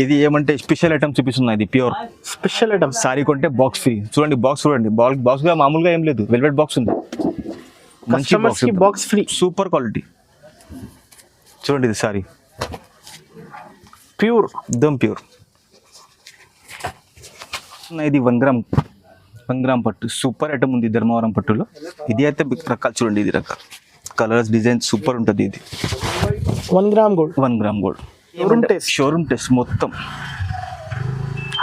ఇది ఏమంటే special item చూపిస్తున్నా, ఇది ప్యూర్ స్పెషల్ ఐటమ్. సారీ కొంటే బాక్స్ ఫ్రీ. చూడండి బాక్స్, చూడండి బాక్స్ గా మామూలుగా ఏం లేదు, వెల్వెట్ బాక్స్ ఉంది, మంచి బాక్స్ ఫ్రీ, సూపర్ క్వాలిటీ. చూడండి ఇది సారీ ప్యూర్, ఎక్దమ్ ప్యూర్. ఇది 1 గ్రామ్ పట్టు, సూపర్ ఐటమ్ ఉంది ధర్మవరం పట్టులో. ఇది అయితే రకాలు చూడండి, ఇది రకాలు కలర్స్ డిజైన్ సూపర్ ఉంటుంది. ఇది 1 gram gold, 1 gram gold, showroom test మొత్తం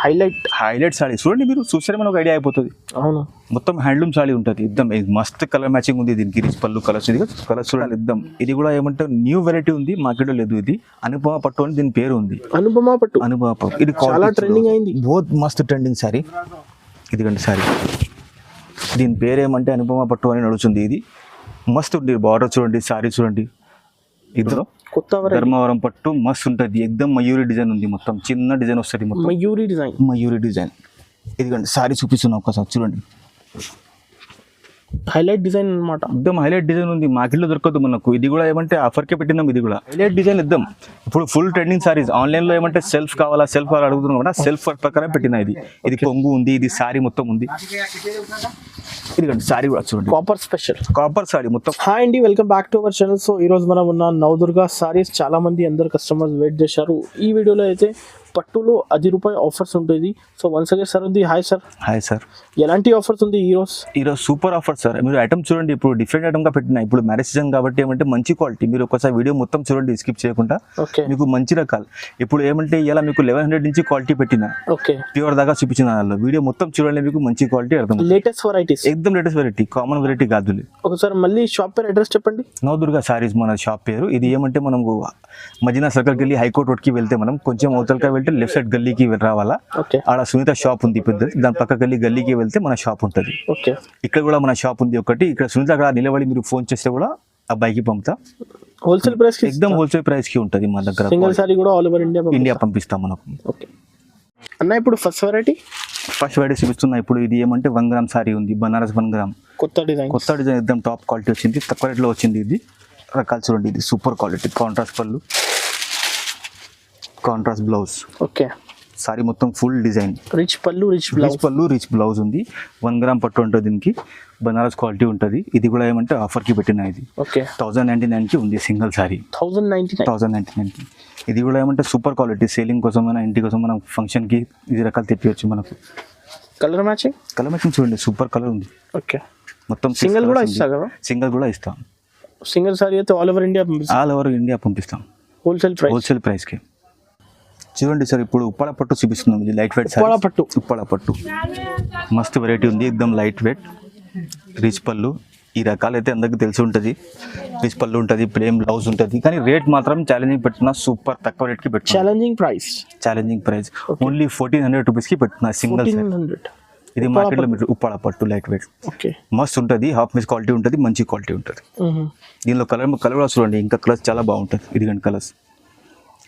హైలైట్ సాడీ. చూడండి మీరు చూస్తే మనకు ఐడియా అయిపోతుంది. అవును, మొత్తం హ్యాండ్లూమ్ సాడీ ఉంటుంది, ఇద్దాం మస్త్ కలర్ మ్యాచింగ్ ఉంది దీనికి. రిచ్ పళ్ళు కలర్స్, ఇది కలర్స్ చూడాలి ఇద్దాం. ఇది కూడా ఏమంటే న్యూ వెరైటీ ఉంది, మార్కెట్లో లేదు. ఇది అనుపమ పట్టు అని దీని పేరు ఉంది, అనుపమ పట్టు. ఇది చాలా ట్రెండింగ్ అయింది, బోత్ మస్త్ ట్రెండింగ్ సారీ. ఇదిగండి సారీ, దీని పేరు ఏమంటే అనుపమ పట్టు అని నడుస్తుంది. ఇది మస్త్ ఉంది, బార్డర్ చూడండి, సారీ చూడండి. ఇద్దరు కొత్త ధర్మవరం పట్టు మస్త్ ఉంటుంది, ఎక్దమ్ మయూరి డిజైన్ ఉంది, మొత్తం చిన్న డిజైన్ వస్తుంది, మొత్తం మయూరి డిజైన్. ఇదిగండి సారీ చూపిస్తున్నా ఒకసారి చూడండి, హైలైట్ డిజైన్ అన్నమాట, ఎక్దమ్ హైలైట్ డిజైన్ ఉంది, మార్కెట్లో దొరకదు మనకు. ఇది కూడా ఏమంటే ఆఫర్కే పెట్టినాం, ఇది కూడా హైలైట్ డిజైన్ ఇద్దాం. ఇప్పుడు ఫుల్ ట్రెండింగ్ సారీస్ ఆన్లైన్ లో ఏమంటే సెల్ఫ్ కావాలా అడుగుతున్నాం కదా, సెల్ఫ్ ప్రకారం పెట్టిన. ఇది కొంగు ఉంది, ఇది సారీ మొత్తం ఉంది. ఇదిగండి సారీ కూడా చూడండి, కాపర్ స్పెషల్ కాపర్ సారీ మొత్తం. హాయ్ అండి, welcome back to our channel. So ఈ రోజు మనం ఉన్న నవదుర్గ సారీస్. చాలా మంది అందరు కస్టమర్స్ వెయిట్ చేశారు. ఈ వీడియోలో అయితే పట్టులో ₹10 ఆఫర్స్ ఉంటుంది. సో వన్స్ అగైన్ సార్ ఉంది. Hi sir. Hi sir. ఎలాంటి ఆఫర్స్ ఉంది ఈరోజు? Super offer sir. మీరు ఐటమ్ చూడండి, ఇప్పుడు డిఫరెంట్ ఐటమ్ గా పెట్టిన. ఇప్పుడు మ్యారేజ్ సీజన్ కాబట్టి ఏమంటే మంచి క్వాలిటీ. మీరు ఒకసారి వీడియో మొత్తం చూడండి స్కిప్ చేయకుండా, మీకు మంచి రకాలు. ఇప్పుడు ఏమంటే ఇలా మీకు 1100 నుంచి క్వాలిటీ పెట్టిన, ప్యూర్ దాకా చూపించిన. వీడియో మొత్తం చూడండి, మీకు మంచి క్వాలిటీ అర్థం. లేటెస్ట్ వెరైటీస్, ఎక్దమ్ లేటెస్ట్ వెరైటీ, కామన్ వెరైటీ కాదు. ఒకసారి మళ్ళీ షాప్ పేరు అడ్రస్ చెప్పండి. నవదుర్గ సారీస్ మన షాప్ పేరు. ఇది ఏమంటే మనం మదీనా సర్కిల్కి వెళ్ళి హైకోర్ట్ రోడ్కి వెళ్తే, మనం కొంచెం అవతలకి వెళ్తే లెఫ్ట్ సైడ్ గల్లీకి రావాలా. ఆడ సునీత షాప్ ఉంది పెద్దది, దాని పక్కకి వెళ్ళి గల్లీకి వెళ్తే మన షాప్ ఉంటుంది. ఇక్కడ కూడా మన షాప్ ఉంది ఒకటి. ఇక్కడ సునీత అక్కడ నిలబడి మీరు ఫోన్ చేస్తే కూడా అబ్బాయికి పంపుతా. హోల్సేల్ ప్రైస్, ఎక్దమ్ హోల్సేల్ ప్రైస్ కి ఉంటుంది మన దగ్గర. సింగిల్ సారీ కూడా ఆల్ ఓవర్ ఇండియా పంపిస్తాం మనకు. అన్న ఇప్పుడు ఫస్ట్ వెరైటీ చూపిస్తున్నా. ఇప్పుడు ఇది ఏమంటే 1 గ్రామ్ సారీ ఉంది, బనారస్ 1 గ్రామ్, కొత్త డిజైన్, ఎక్దమ్ టాప్ క్వాలిటీ వచ్చింది, తక్కువ రేట్లో వచ్చింది. ఇది రకాలు చూడండి, ఇది సూపర్ క్వాలిటీ. కాంట్రాస్ట్ పళ్ళు, కాంట్రాస్ట్ బ్లౌజ్. సారీ మొత్తం ఫుల్ డిజైన్, రిచ్ పళ్ళు, రిచ్ బ్లౌజ్ ఉంది. 1 గ్రామ్ పట్టు ఉంటుంది దీనికి, బనారస్ క్వాలిటీ ఉంటుంది. ఇది కూడా ఏమంటే ఆఫర్ కి పెట్టిన. ఇది 1099 కి ఉంది సింగిల్ సారీ, 1099. ఇది కూడా ఏమంటే సూపర్ క్వాలిటీ. సేలింగ్ కోసం, ఇంటి కోసం, మనం ఫంక్షన్ కి ఇది రకాలు తెప్పివచ్చు మనకు. కలర్ మ్యాచింగ్ చూడండి, సూపర్ కలర్ ఉంది. మొత్తం సింగిల్ కూడా ఇస్తాం. సింగిల్ సారీ అయితే ఆల్ ఓవర్ ఇండియా పంపిస్తాం. హోల్సేల్ ప్రైస్ కి. చూడండి సార్, ఇప్పుడు ఉప్పాడ పట్టు చూపిస్తున్నాం. ఇది లైట్ వెయిట్ ఉప్పాడ పట్టు మస్తు వెరైటీ ఉంది, ఎక్దమ్ లైట్ వెయిట్, రిచ్ పళ్ళు. ఈ రకాలు అయితే అందరికి తెలిసి ఉంటుంది. రిచ్ పళ్ళు ఉంటుంది, ప్లేన్ బ్లౌజ్ ఉంటుంది. కానీ రేట్ మాత్రం ఛాలెంజింగ్ పెట్టిన, సూపర్ తక్కువ రేట్ కి పెట్టిన. ఛాలెంజింగ్ ప్రైస్ ఓన్లీ 1400 రూపీస్ కి పెట్టిన సింగిల్. ఇది మార్కెట్ లో మీరు ఉప్పాడ పట్టు లైట్ వెయిట్ మస్తు ఉంటుంది. హాఫ్ మిస్ క్వాలిటీ ఉంటుంది, మంచి క్వాలిటీ ఉంటుంది. దీనిలో కలర్ కూడా చూడండి, ఇంకా కలర్స్ చాలా బాగుంటుంది. ఇదిగండి కలర్స్,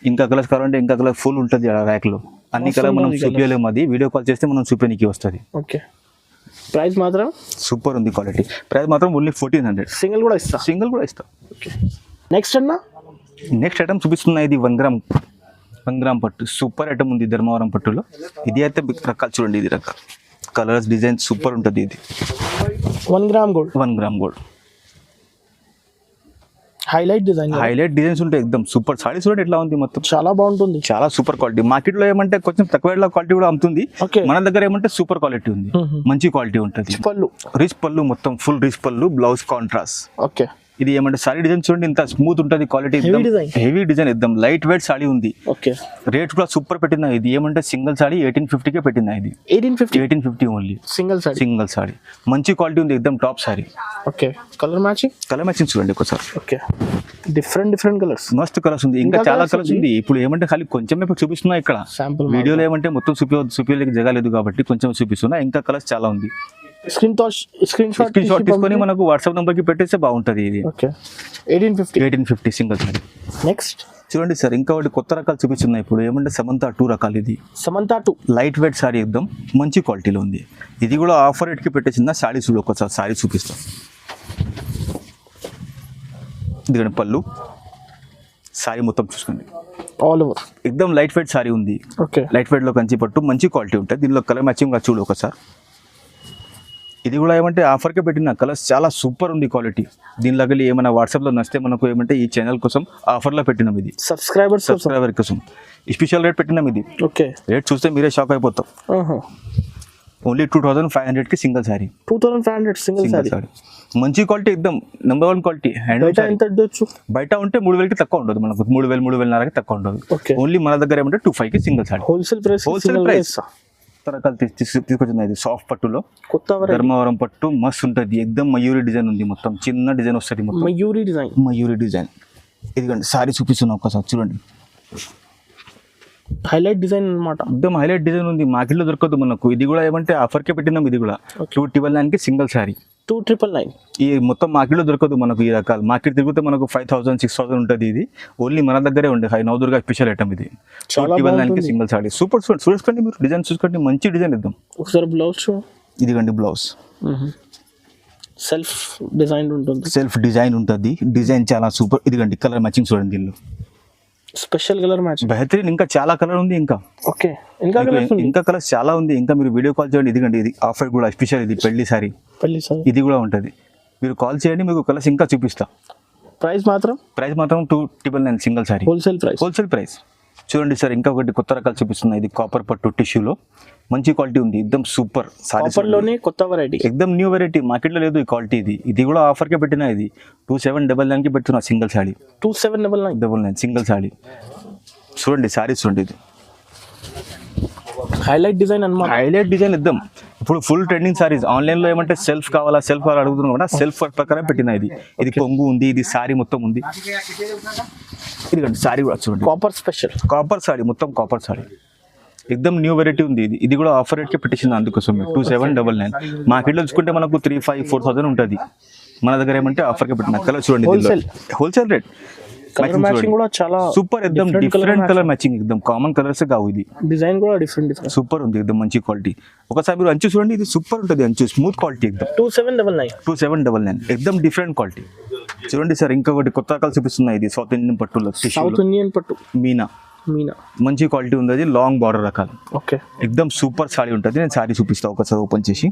ఇంకా కలర్స్ కావాలంటే ఇంకా కలర్ ఫుల్ ఉంటుంది ర్యాక్ లో. అన్ని కలర్ మనం చూపించలేము, అది వీడియో కాల్ చేస్తే మనం చూపించడానికి వస్తుంది. ప్రైస్ మాత్రం సూపర్ ఉంది క్వాలిటీ. ప్రైస్ మాత్రం ఓన్లీ 1400. సింగిల్ కూడా ఇస్తా. నెక్స్ట్ ఐటమ్ చూపిస్తున్నా. ఇది 1 గ్రామ్ పట్టు, సూపర్ ఐటమ్ ఉంది ధర్మవరం పట్టులో. ఇది అయితే రకాలు చూడండి, ఇది రకాలు కలర్స్ డిజైన్ సూపర్ ఉంటుంది. ఇది 1 గ్రామ్ గోల్డ్, హైలైట్ డిజైన్స్ ఉంటాయి. ఎక్దమ్ సూపర్ సారీ. చూడండి ఎట్లా ఉంది, మొత్తం చాలా బాగుంటుంది, చాలా సూపర్ క్వాలిటీ. మార్కెట్ లో ఏమంటే కొంచెం తక్కువ క్వాలిటీ కూడా అమ్ముతుంది, మన దగ్గర ఏమంటే సూపర్ క్వాలిటీ ఉంది, మంచి క్వాలిటీ ఉంటుంది. రిచ్ పళ్ళు, మొత్తం ఫుల్ రిచ్ పళ్ళు, బ్లౌజ్ కాంట్రాస్ట్. ఇది ఏమంటే సారీ డిజైన్ చూడండి, ఇంత స్మూత్ ఉంటుంది క్వాలిటీ, హెవీ డిజైన్, ఎక్దమ్ లైట్ వెయిట్ సారీ ఉంది. రేట్ కూడా సూపర్ పెట్టిన. ఇది ఏమంటే సింగిల్ సారీ 1850 కే పెట్టిన. ఇది 1850 ఓన్లీ సింగిల్ సారీ. మంచి క్వాలిటీ ఉంది, ఎక్దమ్ టాప్ సారీ. కలర్ మ్యాచింగ్ చూడండి ఒకసారి, డిఫరెంట్ కలర్స్, మస్తు కలర్స్ ఉంది. ఇంకా చాలా కలర్స్ ఉంది. ఇప్పుడు ఏమంటే ఖాళీ కొంచెం చూపిస్తున్నా ఇక్కడ వీడియోలో. ఏమంటే మొత్తం చూపించలేక జగలేదు కాబట్టి కొంచెం చూపిస్తున్నా. ఇంకా కలర్స్ చాలా ఉంది. స్క్రీన్ షాట్ తీసుకొని మనకు వాట్సాప్ నంబర్ కి పెట్టేస్తే బాగుంటది. ఇది 1850 సింగిల్ సారీ. నెక్స్ట్ చూడండి సార్, ఇంకా ఒకటి కొత్త రకాలు చూపిస్తున్నాయి. ఇప్పుడు ఏమంటే సమంత 2 రకాలు. ఇది సమంత 2 లైట్ వెయిట్ సారీ, ఎక్దమ్ మంచి క్వాలిటీలో ఉంది. ఇది కూడా ఆఫర్ రేట్ కి పెట్టేసిందా. సారీ చూడు ఒకసారి, సారీ చూపిస్తాం. ఇదిగోండి పళ్ళు, సారీ మొత్తం చూసుకోండి, ఆల్ ఓవర్ ఎక్దమ్ లైట్ వెయిట్ సారీ ఉంది. ఓకే. లైట్ వెయిట్లో కంచి పట్టు మంచి క్వాలిటీ ఉంటుంది. దీనిలో కలర్ మ్యాచింగ్ చూడు ఒకసారి. ఇది కూడా ఏమంటే ఆఫర్కే పెట్టిన కలర్స్ చాలా సూపర్ ఉంది క్వాలిటీ. దీనిలోకి ఏమైనా వాట్సాప్లో నచ్చితే మనకు ఏమంటే ఈ ఛానల్ కోసం ఆఫర్లో పెట్టినాం ఇది. సబ్స్క్రైబర్ కోసం స్పెషల్ రేట్ పెట్టినాం ఇది. ఓకే. రేట్ చూస్తే మీరే షాక్ అయిపోతాం. ఓన్లీ 2500కి సింగిల్ శారీ. 2500 సింగిల్ శారీ. మంచి క్వాలిటీ ఎక్దమ్ నెంబర్ 1 క్వాలిటీ. బయట ఉంటే 3000కి తక్కువ ఉండదు, మనకు 3000 3,500కి తక్కువ ఉండదు. ఓన్లీ మన దగ్గర ఏమంటే 25కి సింగిల్ శారీ. Wholesale price. రకాలు తీసుకొచ్చింది. ఇది సాఫ్ట్ పట్టులో ధర్మవరం పట్టు మస్తు ఉంటుంది. ఎక్దమ్ మయూరి డిజైన్ ఉంది, మొత్తం చిన్న డిజైన్ వస్తుంది. మయూరి డిజైన్. ఇదిగోండి సారీ చూపిస్తున్నా ఒకసారి చూడండి. హైలైట్ డిజైన్ అన్నమాట. ఎక్దమ్ హైలైట్ డిజైన్ ఉంది, మార్కెట్లో దొరకదు మనకు. ఇది కూడా ఏమంటే ఆఫర్కే పెట్టినాం. ఇది కూడా 299కి సింగిల్ శారీ. 299. ఈ మొత్తం మార్కెట్లో దొరకదు మనకు ఈ రకాలు. మార్కెట్ తిరిగితే మనకు 5,000 6,000 ఉంటుంది. ఇది ఓన్లీ మన దగ్గరే ఉండే నవదుర్గా స్పెషల్ ఐటమ్ ఇది. 299కి సింగిల్ శారీ. సూపర్. చూసుకోండి మీరు డిజైన్ చూసుకోండి, మంచి డిజైన్ ఇద్దాం. ఒకసారి బ్లౌజ్ ఇదిగండి బ్లౌజ్. సెల్ఫ్ డిజైన్ ఉంటుంది. డిజైన్ చాలా సూపర్. ఇదిగండి కలర్ మ్యాచింగ్ చూడండి. దీనిలో స్పెషల్ కలర్ మ్యాచ్ బెహతరీన్. ఇంకా చాలా కలర్ ఉంది. ఓకే. ఇంకా కలర్స్ చాలా ఉంది. ఇంకా మీరు వీడియో కాల్ చేయండి. ఇదిగండి ఇది ఆఫర్ కూడా స్పెషల్. ఇది పెళ్లి సారీ ఇది కూడా ఉంటుంది. మీరు కాల్ చేయండి, మీకు కలర్స్ ఇంకా చూపిస్తా. ప్రైస్ మాత్రం 299 సింగిల్ సారీ. Wholesale price. చూడండి సార్, ఇంకా ఒకటి కొత్త రకాలు చూపిస్తున్నాయి. ఇది కాపర్ పట్టు టిష్యూలో మంచి క్వాలిటీ ఉంది. ఎక్దమ్ సూపర్ సారీలోనే కొత్త వెరైటీ, ఎక్దమ్ న్యూ వెరైటీ. మార్కెట్లో లేదు ఈ క్వాలిటీ. ఇది కూడా ఆఫర్కే పెట్టినా. ఇది 2799కి పెడుతున్నా సింగిల్ సారీ. 2799 single sorry. చూడండి సారీస్ చూడండి. ఇది హైలైట్ డిజైన్ అన్నమాట. హైలైట్ డిజైన్ ఇద్దాం. ఇప్పుడు ఫుల్ ట్రెండింగ్ సారీస్. ఆన్లైన్లో ఏమంటే సెల్ఫ్ కావాలా అడుగుతున్నాం కూడా సెల్ఫ్ ప్రకారం పెట్టినా. ఇది కొంగు ఉంది, ఇది సారీ మొత్తం ఉంది. ఇదిగండి సారీ కూడా చూడండి. కాపర్ సారీ, మొత్తం కాపర్ సారీ. ఎక్దమ్ న్యూ వెరైటీ ఉంది. ఇది కూడా ఆఫర్ రేట్కి పెట్టించింది. అందుకోసం 2799. మార్కెట్లో చూసుకుంటే మనకు 3,500-4,000 ఉంటుంది. మన దగ్గర ఏమంటే ఆఫర్కి పెట్టిన. కలర్ చూడండి, హోల్సేల్ రేట్. సూపర్. ఎక్దమ్ డిఫరెంట్ కలర్ మ్యాచింగ్. ఎక్దమ్ కామన్ కలర్స్ కావు. ఇది డిజైన్ కూడా డిఫరెంట్ సూపర్ ఉంది. ఎక్దమ్ మంచి క్వాలిటీ. ఒకసారి మీరు అంచు చూడండి. ఇది సూపర్ ఉంటుంది. అంచు స్మూత్ క్వాలిటీ. ఎక్దమ్ 2799. ఎక్దమ్ డిఫరెంట్ క్వాలిటీ. చూడండి సార్, ఇంకొకటి కొత్త రకాలు చూపిస్తున్నాయి. ఇది సౌత్ ఇండియన్ పట్టు మీనా మంచి క్వాలిటీ ఉంది. అది లాంగ్ బార్డర్ రకాలు. ఓకే. ఎక్దమ్ సూపర్ సారీ ఉంటుంది. నేను సారీ చూపిస్తా ఒకసారి ఓపెన్ చేసి.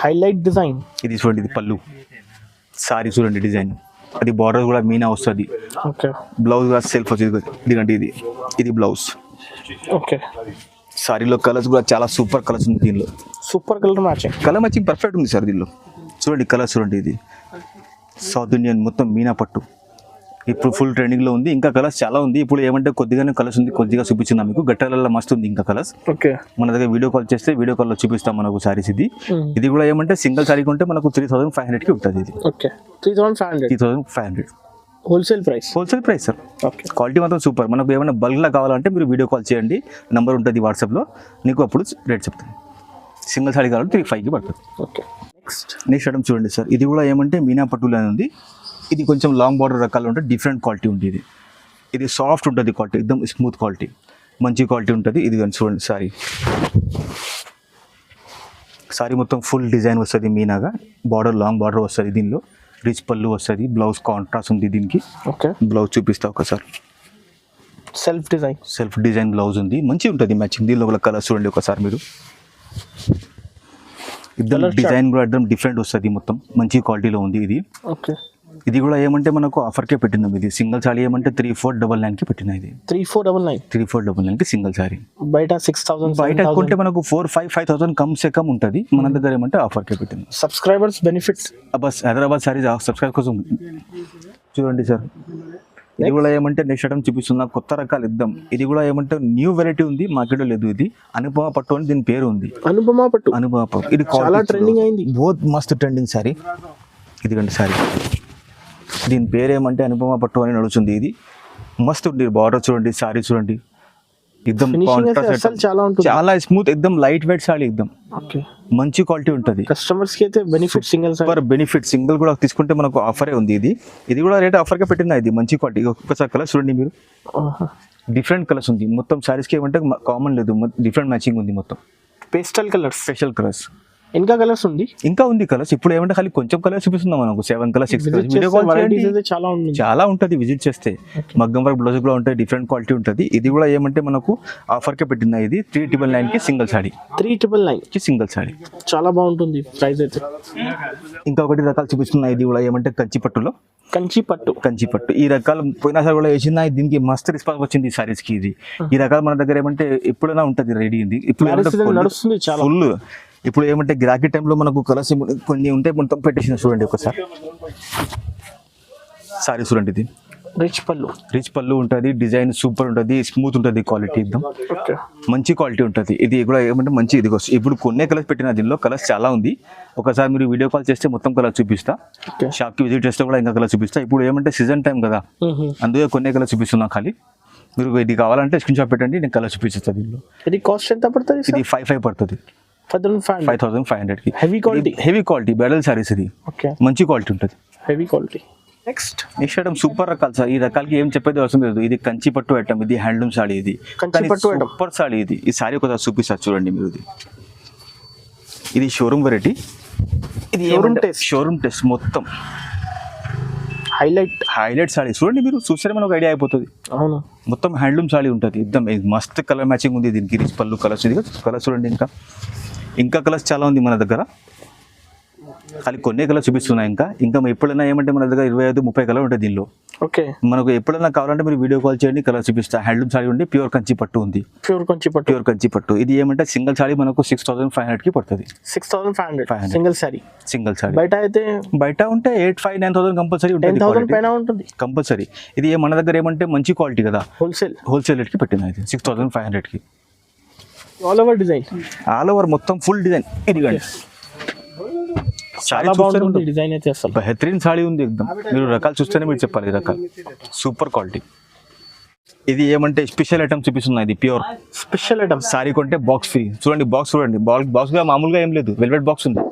Highlight design. ఇది చూడండి, ఇది పళ్ళు. సారీ చూడండి డిజైన్. అది బార్డర్ కూడా మీనా వస్తుంది. ఓకే. బ్లౌజ్ కూడా సెల్ఫ్ వచ్చింది. ఇదిగండి ఇది బ్లౌజ్. ఓకే. సారీలో కలర్స్ కూడా చాలా సూపర్ కలర్స్ ఉంది. దీనిలో సూపర్ కలర్ మ్యాచింగ్ పర్ఫెక్ట్ ఉంది సార్. దీనిలో చూడండి కలర్స్ చూడండి. ఇది సౌత్ ఇండియన్ మొత్తం మీనా పట్టు. ఇప్పుడు ఫుల్ ట్రెండింగ్లో ఉంది. ఇంకా కలర్స్ చాలా ఉంది. ఇప్పుడు ఏమంటే కొద్దిగానే కలర్స్ ఉంది, కొద్దిగా చూపించిందా మీకు. గట్టలలో మస్తు ఉంది ఇంకా కలర్స్. ఓకే. మన దగ్గర వీడియో కాల్ చేస్తే వీడియో కాల్లో చూపిస్తాం మనకు సారీస్. ఇది కూడా ఏమంటే సింగిల్ సారీ కొంటే మనకు 3,500కి ఉంటుంది. ఇది 3,500 wholesale price sir. Okay. Quality మాత్రం సూపర్. మనకు ఏమైనా బల్క్లా కావాలంటే మీరు వీడియో కాల్ చేయండి. నెంబర్ ఉంటుంది వాట్సాప్లో. నీకు అప్పుడు రేట్ చెప్తాను. సింగిల్ సారీ కావాలంటే 3,500కి పడుతుంది. ఓకే. నెక్స్ట్ ఐటమ్ చూడండి సార్. ఇది కూడా ఏమంటే మీనా పట్టులో ఉంది. ఇది కొంచెం లాంగ్ బార్డర్ రకాలు ఉంటుంది. డిఫరెంట్ క్వాలిటీ ఉంటుంది. ఇది సాఫ్ట్ ఉంటుంది క్వాలిటీ. ఎక్దమ్ స్మూత్ క్వాలిటీ, మంచి క్వాలిటీ ఉంటుంది. ఇది కానీ చూడండి సారీ మొత్తం ఫుల్ డిజైన్ వస్తుంది. మీనాగా బార్డర్ లాంగ్ బార్డర్ వస్తుంది. దీనిలో రిచ్ పళ్ళు వస్తుంది. బ్లౌజ్ కాంట్రాస్ట్ ఉంది దీనికి. ఓకే. బ్లౌజ్ చూపిస్తా ఒకసారి. సెల్ఫ్ డిజైన్ బ్లౌజ్ ఉంది. మంచిగా ఉంటుంది మ్యాచింగ్. దీనిలో కలర్స్ చూడండి ఒకసారి మీరు. ఇద్దరు డిజైన్ కూడా ఎక్దమ్ డిఫరెంట్ వస్తుంది. మొత్తం మంచి క్వాలిటీలో ఉంది ఇది. ఓకే. ఇది కూడా ఏమంటే మనకు ఆఫర్కే పెట్టినాం. ఇది సింగిల్ సారీ ఏమంటే 3,499కి పెట్టిన. ఇది 3,499కి సింగిల్ సారీ. బయట 6,000. బయట కొంటే మనకు 4,000-5,000 కమ్ సే కమ్ ఉంటుంది. మన దగ్గర ఏమంటే ఆఫర్కే పెట్టింది. Subscribers benefits. Bus Hyderabad saris subscribe కోసం చూడండి సార్. ఇది కూడా ఏమంటే నెక్స్ట్ ఐటమ్ చూపిస్తున్నా. కొత్త రకాలు ఇద్దాం. ఇది కూడా ఏమంటే న్యూ వెరైటీ ఉంది. మార్కెట్లో లేదు. ఇది అనుపమ పట్టు అని దీని పేరు ఉంది. అనుపమ పట్టు. ఇది చాలా ట్రెండింగ్ అయింది. బోత్ మస్తు ట్రెండింగ్ సారీ. ఇదిగండి సారీ. దీని పేరు ఏమంటే అనుపమ పట్టు అని నడుస్తుంది. ఇది మస్తు ఉంది. బార్డర్ చూడండి, సారీ చూడండి. ఎక్దమ్ చాలా స్మూత్, ఎక్దమ్ లైట్ వెయిట్ సారీ. ఎక్దమ్ మంచి క్వాలిటీ ఉంటుంది. కస్టమర్స్ కి అయితే బెనిఫిట్. సింగిల్ కూడా తీసుకుంటే మనకు ఆఫరే ఉంది. ఇది కూడా రేట్ ఆఫర్గా పెట్టిందా. ఇది మంచి క్వాలిటీ. ఒక్కసారి కలర్స్ చూడండి మీరు. డిఫరెంట్ కలర్స్ ఉంది. మొత్తం సారీస్కి ఏమంటే కామన్ లేదు, డిఫరెంట్ మ్యాచింగ్ ఉంది. మొత్తం పేస్టల్ కలర్స్, స్పెషల్ కలర్స్. ఇంకా కలర్స్ ఉంది, ఇంకా ఉంది కలర్స్. ఇప్పుడు ఏమంటే ఖాళీ కొంచెం కలర్స్ చూపిస్తున్నాం మనకు, 7 కలర్స్ 6 కలర్స్. వీడియో కాల్ చేయండి, varieties అయితే చాలా ఉంది. చాలా ఉంటుంది విజిట్ చేస్తే. మగ్గం వర్క్ బ్లౌజ్ కూడా ఉంటాయి, డిఫరెంట్ క్వాలిటీ ఉంటుంది. ఇది కూడా ఏమంటే మనకు ఆఫర్కే పెట్టింది. ఇది 399 కి సింగిల్ సాడీ, 399 కి సింగిల్ సాడీ. చాలా బాగుంటుంది ప్రైస్ అయితే. ఇంకా ఒకటి రకాలు చూపిస్తున్నాయి. ఇది కూడా ఏమంటే కంచి పట్టులో, కంచి పట్టు. ఈ రకాలు పోయినసారి కూడా వేసిన, దీనికి మస్తు రెస్పాన్స్ వచ్చింది ఈ సారీస్ కి. ఇది ఈ రకాలు మన దగ్గర ఏమంటే ఎప్పుడైనా ఉంటుంది రెడీ. ఇది ఇప్పుడు నడుస్తుంది చాలా ఫుల్. ఇప్పుడు ఏమంటే గిరాకీ టైంలో మనకు కలర్స్ కొన్ని ఉంటే మొత్తం పెట్టేసిన. చూడండి ఒకసారి సారీ చూడండి. ఇది రిచ్ పళ్ళు ఉంటుంది, డిజైన్ సూపర్ ఉంటుంది, స్మూత్ ఉంటుంది, క్వాలిటీ ఎక్దమ్ మంచి క్వాలిటీ ఉంటుంది. ఇది కూడా ఏమంటే మంచి ఇది ఇప్పుడు కొన్నే కలర్స్ పెట్టిన, దీనిలో కలర్స్ చాలా ఉంది. ఒకసారి మీరు వీడియో కాల్ చేస్తే మొత్తం కలర్ చూపిస్తా, షాప్ కి విజిట్ చేస్తే కూడా ఇంకా కలర్ చూపిస్తా. ఇప్పుడు ఏమంటే సీజన్ టైం కదా, అందుకే కొన్నే కలర్ చూపిస్తున్నా. ఖాళీ మీరు ఇది కావాలంటే స్క్రీన్ షాట్ పెట్టండి, నేను కలర్ చూపిస్తాను. దీనిలో ఇది కాస్ట్ ఎంత పడుతుంది? ఇది 5,500 పడుతుంది, 5500 కి. Heavy quality bridal saris. ఇది మంచి క్వాలిటీ ఉంటుంది, heavy quality. Next item super రకాలు సార్. ఈ రకాలకి ఏం చెప్పేది అవసరం లేదు. ఇది కంచి పట్టు ఐటమ్, ఇది హ్యాండ్లూమ్ సాడీ. ఇది సూపర్ సాడీ. ఇది ఈ సారీ ఒకసారి చూపిస్తారు చూడండి మీరు. ఇది షోరూమ్ వెరైటీ. ఇది షోరూమ్ టెస్ట్ మొత్తం హైలైట్ సాడీ. చూడండి మీరు చూస్తే మనకు ఐడియా అయిపోతుంది. అవును, మొత్తం హ్యాండ్లూమ్ సాడీ ఉంటుంది. ఎక్దమ్ మస్త్ కలర్ మ్యాచింగ్ ఉంది దీనికి. రిచ్ పళ్ళు కలర్స్. ఇది కలర్స్ చూడండి. ఇంకా కలర్స్ చాలా ఉంది మన దగ్గర, ఖాళీ కొన్ని కలర్ చూపిస్తున్నాయి. ఇంకా ఎప్పుడైనా ఏమంటే మన దగ్గర 25-30 కలర్ ఉంటుంది దీనిలో. ఓకే, మనకు ఎప్పుడైనా కావాలంటే మీరు వీడియో కాల్ చేయండి, కలర్ చూపిస్తా. హ్యాండ్లూమ్ సారీ ఉండి ప్యూర్ కంచి పట్టు ఉంది. ప్యూర్ కంచి పట్టు. ఇది ఏమంటే సింగిల్ సారీ మనకు 6500 కి పడుతుంది. 6500 సింగిల్ సారీ. బయట అయితే బయట ఉంటే 8,500-9,000 కంపల్సరీ ఉంటుంది కంపల్సరీ. ఇది మన దగ్గర ఏమంటే మంచి క్వాలిటీ కదా, హోల్సేల్ రేట్ కి పెట్టింది. ఇది 6500 కి. ఆల్ ఓవర్ మొత్తం ఫుల్ డిజైన్. ఇది డిజైన్ అయితే అసలు బెహతరీన్ సాడీ ఉంది ఎక్దమ్. మీరు రకాలు చూస్తేనే మీరు చెప్పాలి. ఈ రకాలు సూపర్ క్వాలిటీ. ఇది ఏమంటే స్పెషల్ ఐటమ్ చూపిస్తున్నాయి. ఇది ప్యూర్ స్పెషల్ ఐటమ్. సారీ కొంటే బాక్స్ ఫ్రీ. చూడండి బాక్స్ చూడండి. బాక్స్ గా మామూలుగా ఏం లేదు, వెల్వెట్ బాక్స్ ఉంది.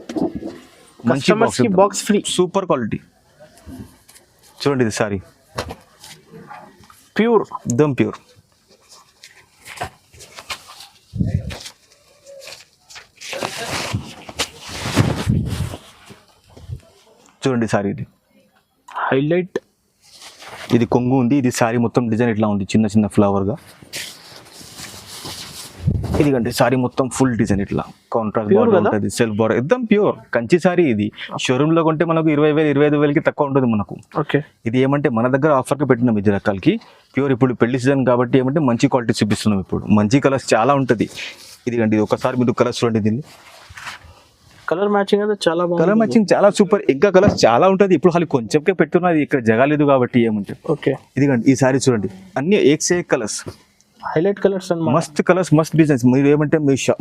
మంచి బాక్స్ ఫ్రీ, సూపర్ క్వాలిటీ. చూడండి ఇది సారీ ప్యూర్, ఎక్దమ్ ప్యూర్. చూడండి సారీ. ఇది హైలైట్. ఇది కొంగు ఉంది. ఇది సారీ మొత్తం డిజైన్ ఇట్లా ఉంది, చిన్న చిన్న ఫ్లవర్ గా. ఇదిగంటే సారీ మొత్తం ఫుల్ డిజైన్ ఇట్లా కాంట్రాస్ట్ బార్డర్ ఉంటుంది, సెల్ఫ్ బార్డర్, ఎక్దమ్ ప్యూర్ కంచి సారీ. ఇది షోరూమ్ లో కొంటే మనకు 20,000-25,000 కి తక్కువ ఉంటుంది మనకు. ఇది ఏమంటే మన దగ్గర ఆఫర్ కి పెట్టినాం ఇది రకాలకి ప్యూర్. ఇప్పుడు పెళ్లి సీజన్ కాబట్టి ఏమంటే మంచి క్వాలిటీ చూపిస్తున్నాం. ఇప్పుడు మంచి కలర్స్ చాలా ఉంటుంది. ఇదిగండి ఇది ఒకసారి మీరు కలర్స్ చూడండి. దీన్ని కలర్ మ్యాచింగ్ అయితే చాలా బాగుంది. కలర్ మ్యాచింగ్ చాలా సూపర్. ఇంకా కలర్స్ చాలా ఉంటుంది. ఇప్పుడు ఖాళీ కొంచెంకే పెట్టున్నది, ఇక్కడ జగాలేదు కాబట్టి ఏమంటే. ఓకే, ఇదిగండి ఈ సారీ చూడండి. అన్ని ఏక్ కలర్స్, హైలైట్ కలర్స్ అన్నమాట. మస్త్ కలర్స్, మస్త్ డిజైన్స్. మీరు ఏమంటే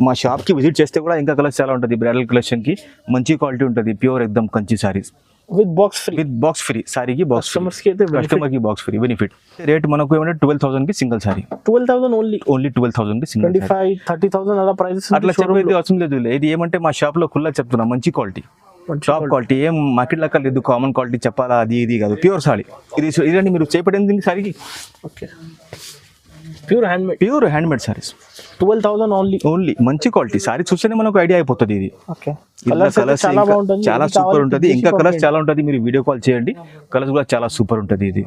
మా షాప్ కి విజిట్ చేస్తే కూడా ఇంకా కలర్స్ చాలా ఉంటుంది. బ్రైడల్ కలెక్షన్ కి మంచి క్వాలిటీ ఉంటుంది. ప్యూర్ ఎక్దమ్ Kanchi saris with box free. సారీకి కస్టమర్ కి బాక్స్ ఫ్రీ బెనిఫిట్. రేట్ మనకు ఏమంటే 12,000 కి సింగిల్ సారీ. 12,000 ఓన్లీ 12,000 కి సింగిల్. 25,000-30,000 అలా ప్రైసెస్ అట్లా చెప్పేది అవసరం లేదు. ఇది ఏమంటే మా షాప్ లో ఖుల్లా చెప్తున్నా, మంచి క్వాలిటీ, టాప్ క్వాలిటీ. ఏం మార్కెట్ లెక్క లేదు, కామన్ క్వాలిటీ చెప్పాలా అది ఇది కాదు, ప్యూర్ సారీ. ఇదండి మీరు చేపట్టింది సారీకి. Okay, pure handmade saris. 12,000 only మంచి క్వాలిటీ. సారీ చూస్తేనే మనకు ఐడియా అయిపోతుంది. ఇది కలర్స్ చాలా సూపర్ ఉంటుంది. ఇంకా కలర్స్ చాలా ఉంటుంది. మీరు వీడియో కాల్ చేయండి, కలర్స్ కూడా చాలా సూపర్ ఉంటుంది. ఇది